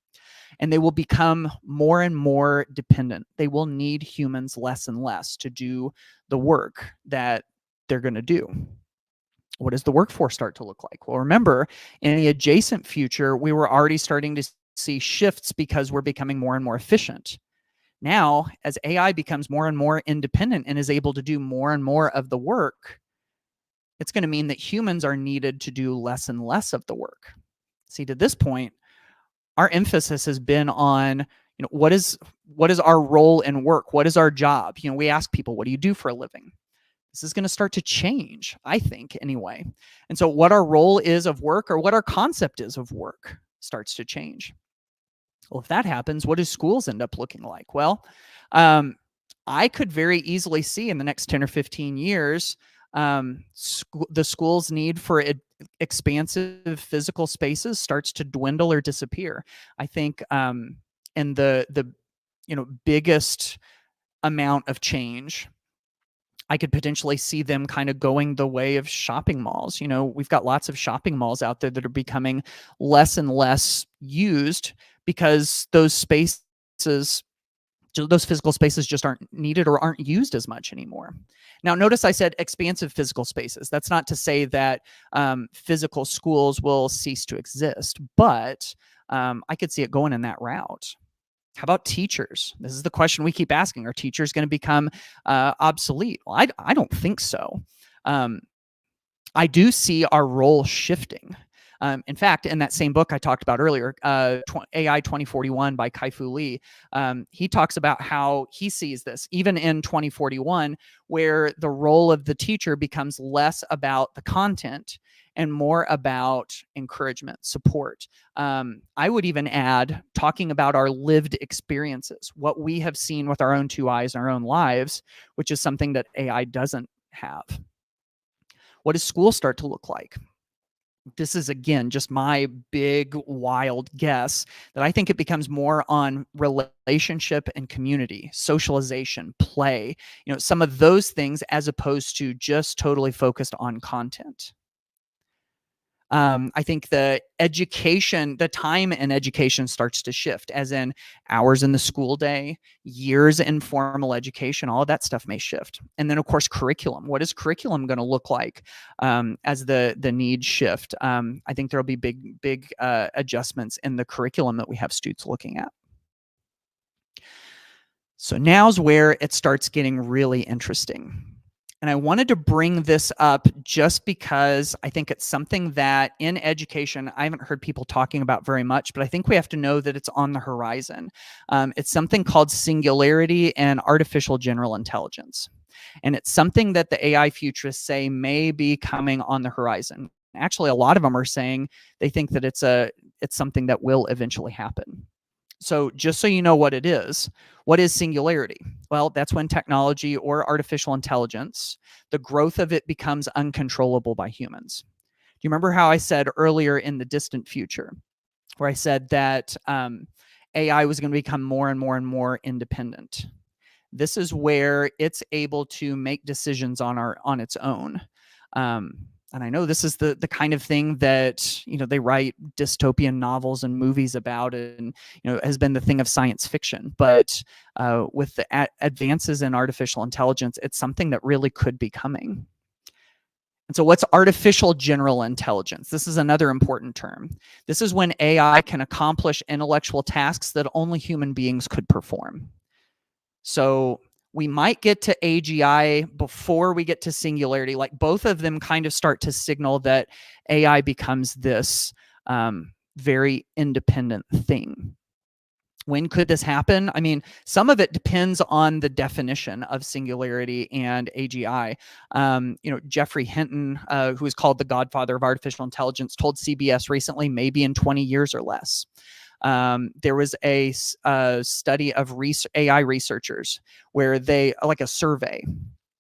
And they will become more and more dependent. They will need humans less and less to do the work that they're going to do. What does the workforce start to look like? Well, remember, in the adjacent future, we were already starting to see shifts because we're becoming more and more efficient. Now, as AI becomes more and more independent and is able to do more and more of the work, it's going to mean that humans are needed to do less and less of the work. See, to this point, our emphasis has been on, what is our role in work? What is our job? We ask people, what do you do for a living? This is going to start to change, I think, anyway. And so what our role is of work, or what our concept is of work, starts to change. Well, if that happens, what do schools end up looking like? Well, I could very easily see in the next 10 or 15 years, the school's need for expansive physical spaces starts to dwindle or disappear. I think, and the biggest amount of change, I could potentially see them kind of going the way of shopping malls. We've got lots of shopping malls out there that are becoming less and less used because those physical spaces just aren't needed or aren't used as much anymore. Now, notice I said expansive physical spaces. That's not to say that physical schools will cease to exist, but I could see it going in that route. How about teachers? This is the question we keep asking. Are teachers going to become obsolete? Well, I don't think so. I do see our role shifting. In fact, in that same book I talked about earlier, AI 2041 by Kai-Fu Lee, he talks about how he sees this, even in 2041, where the role of the teacher becomes less about the content and more about encouragement, support. I would even add talking about our lived experiences, what we have seen with our own two eyes in our own lives, which is something that AI doesn't have. What does school start to look like? This is, again, just my big, wild guess that I think it becomes more on relationship and community, socialization, play, some of those things, as opposed to just totally focused on content. I think the time in education starts to shift, as in hours in the school day, years in formal education, all of that stuff may shift. And then, of course, curriculum. What is curriculum going to look like as the needs shift? I think there'll be big adjustments in the curriculum that we have students looking at. So now's where it starts getting really interesting. And I wanted to bring this up just because I think it's something that in education, I haven't heard people talking about very much, but I think we have to know that it's on the horizon. It's something called singularity and artificial general intelligence. And it's something that the AI futurists say may be coming on the horizon. Actually, a lot of them are saying they think that it's something that will eventually happen. So just so you know what is singularity? Well, that's when technology or artificial intelligence, the growth of it becomes uncontrollable by humans. Do you remember how I said earlier in the distant future, where I said that AI was going to become more and more and more independent? This is where it's able to make decisions on its own. And I know this is the kind of thing that they write dystopian novels and movies about, and has been the thing of science fiction. But with the advances in artificial intelligence, it's something that really could be coming. And so what's artificial general intelligence? This is another important term. This is when AI can accomplish intellectual tasks that only human beings could perform. So we might get to AGI before we get to singularity. Like, both of them kind of start to signal that AI becomes this very independent thing. When could this happen? I mean, some of it depends on the definition of singularity and AGI. Geoffrey Hinton, who is called the godfather of artificial intelligence, told CBS recently, maybe in 20 years or less. There was a study of AI researchers where they, like a survey,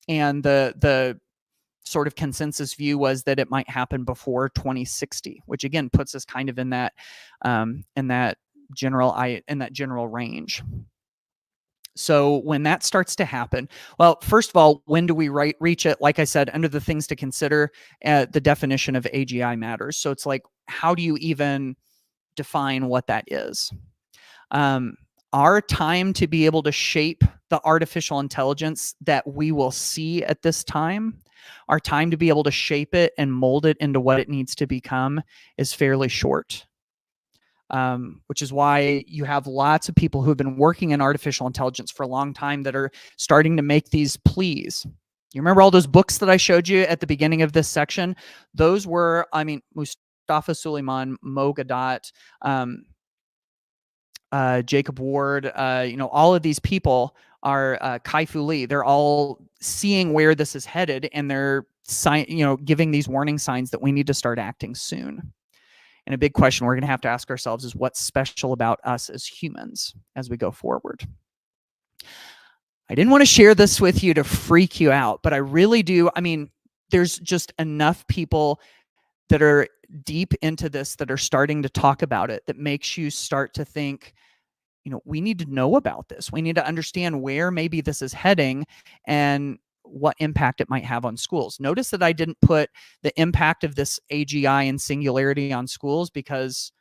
and the sort of consensus view was that it might happen before 2060, which again puts us kind of in that general range. So when that starts to happen, well, first of all, when do we reach it? Like I said, under the things to consider, the definition of AGI matters. So it's like, how do you even define what that is? Our time to be able to shape the artificial intelligence that we will see at this time, our time to be able to shape it and mold it into what it needs to become is fairly short. Which is why you have lots of people who have been working in artificial intelligence for a long time that are starting to make these pleas. You remember all those books that I showed you at the beginning of this section? Those were, Mustafa Suleyman, Mo Gadat, Jacob Ward, all of these people are Kai-Fu Lee. They're all seeing where this is headed, and they're giving these warning signs that we need to start acting soon. And a big question we're going to have to ask ourselves is, what's special about us as humans as we go forward? I didn't want to share this with you to freak you out, but I really do. I mean, there's just enough people that are deep into this that are starting to talk about it that makes you start to think, we need to know about this. We need to understand where maybe this is heading and what impact it might have on schools. Notice that I didn't put the impact of this AGI and singularity on schools, because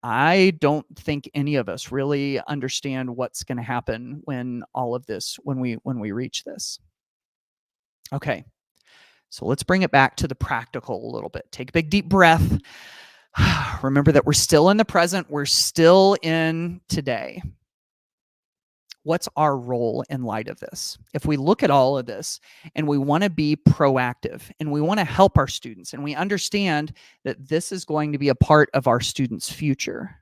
I don't think any of us really understand what's going to happen when all of this, when we reach this. Okay, so let's bring it back to the practical a little bit. Take a big deep breath. Remember that we're still in the present. We're still in today. What's our role in light of this? If we look at all of this and we want to be proactive and we want to help our students, and we understand that this is going to be a part of our students' future,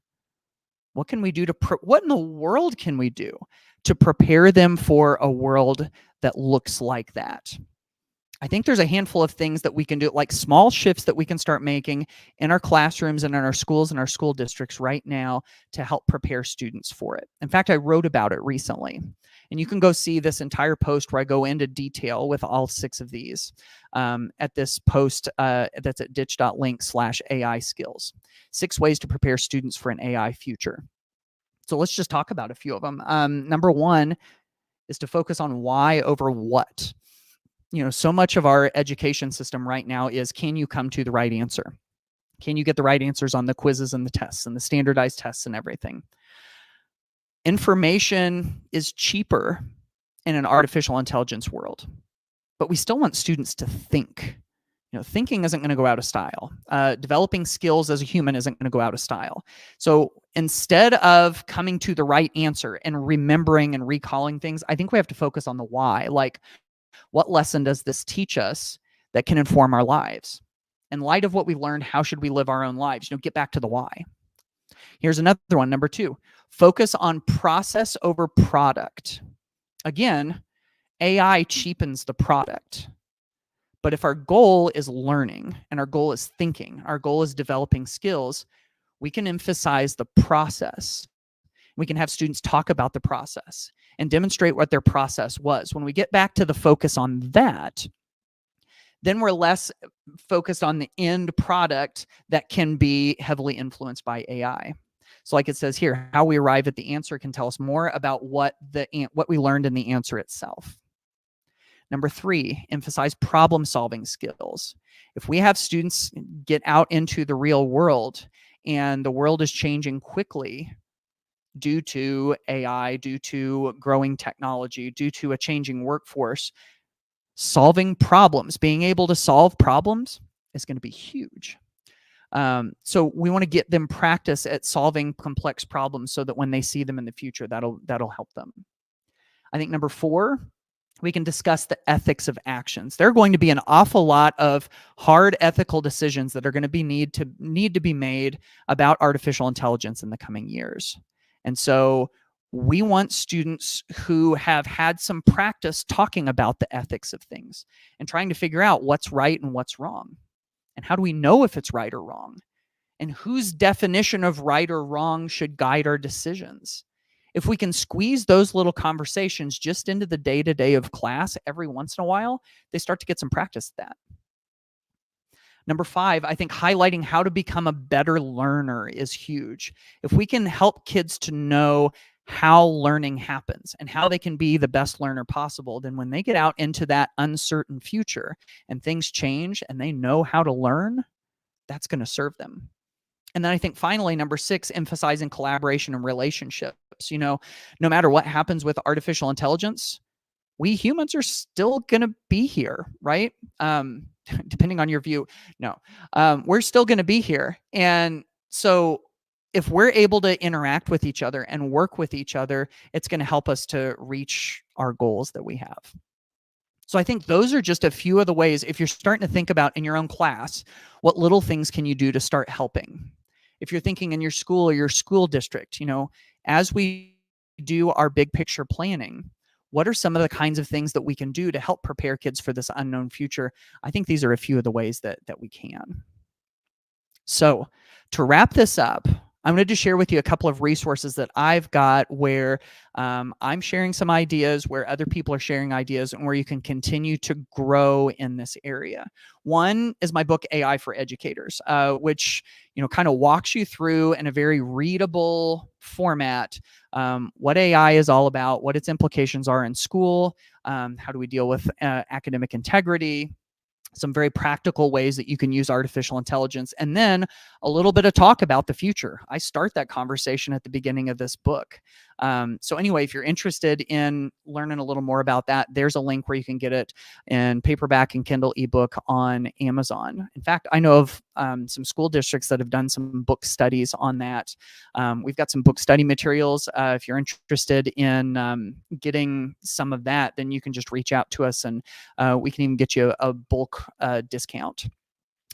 what can we do what in the world can we do to prepare them for a world that looks like that? I think there's a handful of things that we can do, like small shifts that we can start making in our classrooms and in our schools and our school districts right now to help prepare students for it. In fact, I wrote about it recently, and you can go see this entire post where I go into detail with all 6 of these at this post that's at ditch.link/AI skills. 6 ways to prepare students for an AI future. So let's just talk about a few of them. Number 1 is to focus on why over what. So much of our education system right now is, can you come to the right answer? Can you get the right answers on the quizzes and the tests and the standardized tests and everything? Information is cheaper in an artificial intelligence world, but we still want students to think. Thinking isn't going to go out of style. Developing skills as a human isn't going to go out of style. So instead of coming to the right answer and remembering and recalling things, I think we have to focus on the why. Like, what lesson does this teach us that can inform our lives? In light of what we've learned, how should we live our own lives? Get back to the why. Here's another one, number 2. Focus on process over product. Again, AI cheapens the product. But if our goal is learning and our goal is thinking, our goal is developing skills, we can emphasize the process. We can have students talk about the process and demonstrate what their process was. When we get back to the focus on that, then we're less focused on the end product that can be heavily influenced by AI. So like it says here, how we arrive at the answer can tell us more about what we learned in the answer itself. Number 3, emphasize problem-solving skills. If we have students get out into the real world and the world is changing quickly due to AI, due to growing technology, due to a changing workforce, solving problems, being able to solve problems is going to be huge. So we want to get them practice at solving complex problems so that when they see them in the future, that'll help them. I think number 4, we can discuss the ethics of actions. There are going to be an awful lot of hard ethical decisions that are going to need to be made about artificial intelligence in the coming years. And so We want students who have had some practice talking about the ethics of things and trying to figure out what's right and what's wrong. And how do we know if it's right or wrong? And whose definition of right or wrong should guide our decisions? If we can squeeze those little conversations just into the day-to-day of class every once in a while, they start to get some practice at that. Number 5, I think highlighting how to become a better learner is huge. If we can help kids to know how learning happens and how they can be the best learner possible, then when they get out into that uncertain future and things change and they know how to learn, that's going to serve them. And then I think finally, number 6, emphasizing collaboration and relationships. No matter what happens with artificial intelligence, we humans are still going to be here, right? Depending on your view, no, we're still going to be here. And so if we're able to interact with each other and work with each other, it's going to help us to reach our goals that we have. So I think those are just a few of the ways, if you're starting to think about in your own class, what little things can you do to start helping? If you're thinking in your school or your school district, as we do our big picture planning, what are some of the kinds of things that we can do to help prepare kids for this unknown future? I think these are a few of the ways that we can. So to wrap this up, I'm going to just share with you a couple of resources that I've got where I'm sharing some ideas, where other people are sharing ideas, and where you can continue to grow in this area. One is my book, AI for Educators, which kind of walks you through in a very readable format what AI is all about, what its implications are in school, how do we deal with academic integrity, some very practical ways that you can use artificial intelligence, and then a little bit of talk about the future. I start that conversation at the beginning of this book. So anyway, if you're interested in learning a little more about that, there's a link where you can get it in paperback and Kindle ebook on Amazon. In fact, I know of some school districts that have done some book studies on that. We've got some book study materials. If you're interested in getting some of that, then you can just reach out to us and we can even get you a bulk discount.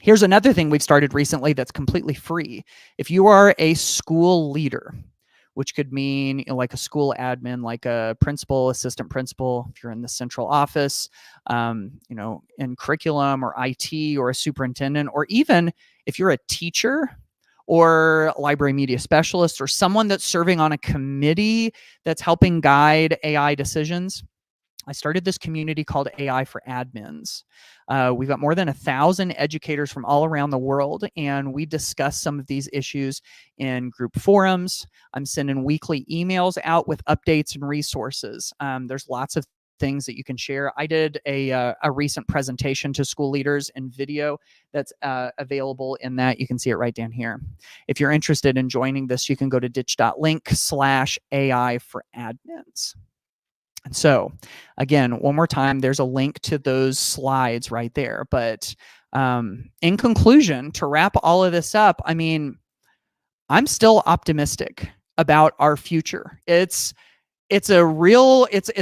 Here's another thing we've started recently that's completely free. If you are a school leader, which could mean like a school admin, like a principal, assistant principal, if you're in the central office, in curriculum or IT, or a superintendent, or even if you're a teacher or library media specialist or someone that's serving on a committee that's helping guide AI decisions, I started this community called AI for Admins. We've got more than 1,000 educators from all around the world, and we discuss some of these issues in group forums. I'm sending weekly emails out with updates and resources. There's lots of things that you can share. I did a recent presentation to school leaders in video that's available in that. You can see it right down here. If you're interested in joining this, you can go to ditch.link/AI for Admins. And so again, one more time, there's a link to those slides right there. But in conclusion, to wrap all of this up, I mean, I'm still optimistic about our future. It's a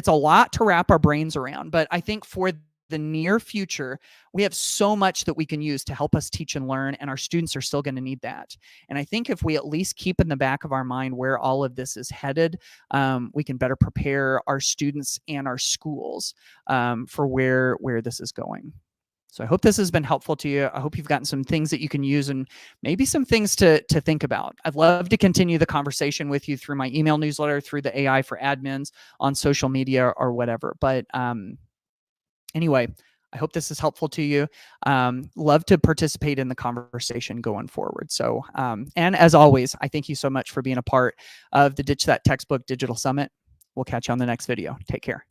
lot to wrap our brains around, but I think for the near future, we have so much that we can use to help us teach and learn, and our students are still going to need that. And I think if we at least keep in the back of our mind where all of this is headed, we can better prepare our students and our schools for where this is going. So I hope this has been helpful to you. I hope you've gotten some things that you can use and maybe some things to think about. I'd love to continue the conversation with you through my email newsletter, through the AI for Admins, on social media, or whatever. But anyway, I hope this is helpful to you. Love to participate in the conversation going forward. So, and as always, I thank you so much for being a part of the Ditch That Textbook Digital Summit. We'll catch you on the next video. Take care.